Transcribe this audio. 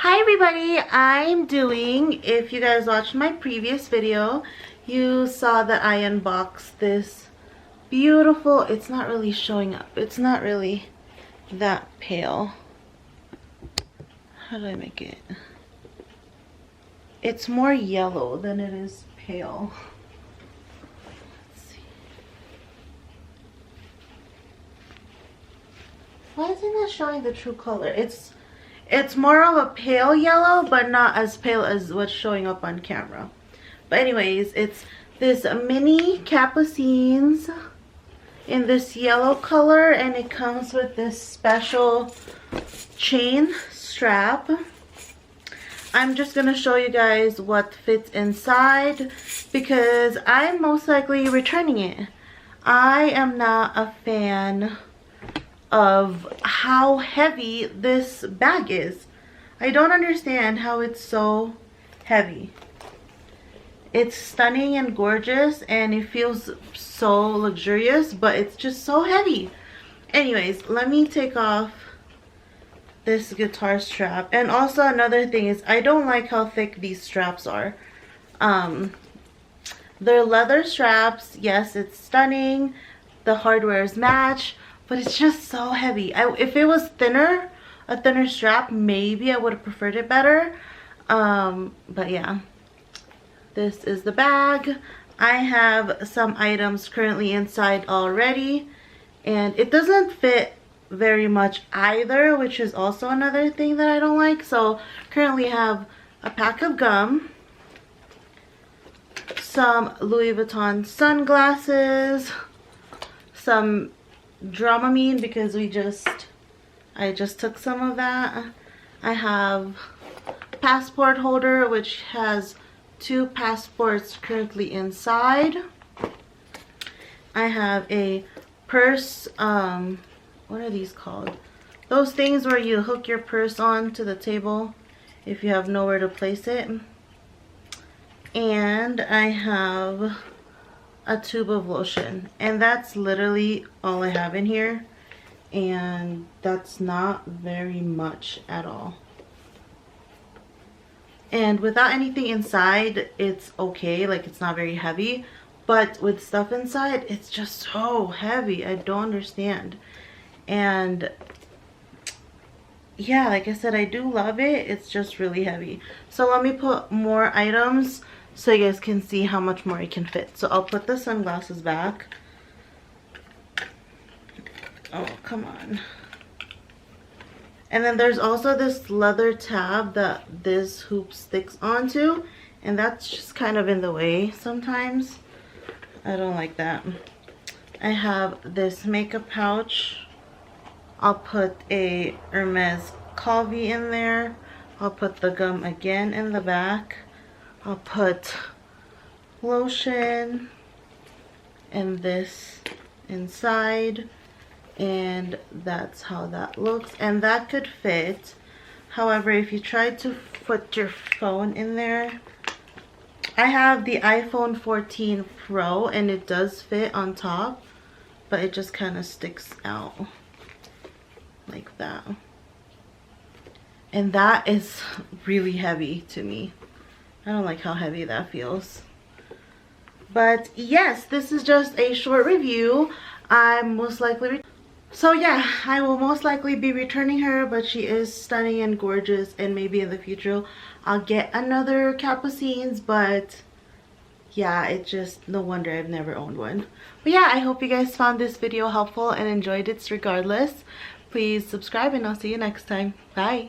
Hi everybody, I'm doing, if you guys watched my previous video, you saw that I unboxed this beautiful, it's not really showing up, it's not really that pale. How do I make it? It's more yellow than it is pale. Let's see. Why isn't that showing the true color? It's more of a pale yellow, but not as pale as what's showing up on camera. But anyways, it's this mini Capucines in this yellow color, and it comes with this special chain strap. I'm just gonna show you guys what fits inside because I'm most likely returning it. I am not a fan of how heavy this bag is. I don't understand how it's so heavy. It's stunning and gorgeous and it feels so luxurious, but it's just so heavy. Anyways, let me take off this guitar strap. And also another thing is I don't like how thick these straps are. They're leather straps. Yes, it's stunning. The hardware is matched. But it's just so heavy. If it was thinner, a thinner strap, maybe I would have preferred it better. But yeah, this is the bag. I have some items currently inside already. And it doesn't fit very much either, which is also another thing that I don't like. So currently I have a pack of gum, some Louis Vuitton sunglasses, some Dramamine because I just took some of that. I have a passport holder which has 2 passports currently inside. I have a purse, what are these called? Those things where you hook your purse on to the table if you have nowhere to place it. And I have a tube of lotion, and that's literally all I have in here, and that's not very much at all. And without anything inside, it's okay, like it's not very heavy, but with stuff inside, it's just so heavy. I don't understand. And yeah, like I said, I do love it, it's just really heavy. So let me put more items so you guys can see how much more it can fit. So I'll put the sunglasses back. Oh, come on. And then there's also this leather tab that this hoop sticks onto, and that's just kind of in the way sometimes. I don't like that. I have this makeup pouch. I'll put a Hermes Calvi in there. I'll put the gum again in the back. I'll put lotion and this inside, and that's how that looks, and that could fit. However, if you try to put your phone in there, I have the iPhone 14 Pro and it does fit on top, but it just kind of sticks out like that, and that is really heavy to me. I don't like how heavy that feels. But yes, this is just a short review. I'm most likely so yeah, I will most likely be returning her, but she is stunning and gorgeous, and maybe in the future I'll get another Capucines. But yeah, it's just no wonder I've never owned one. But yeah, I hope you guys found this video helpful and enjoyed it regardless. Please subscribe and I'll see you next time. Bye.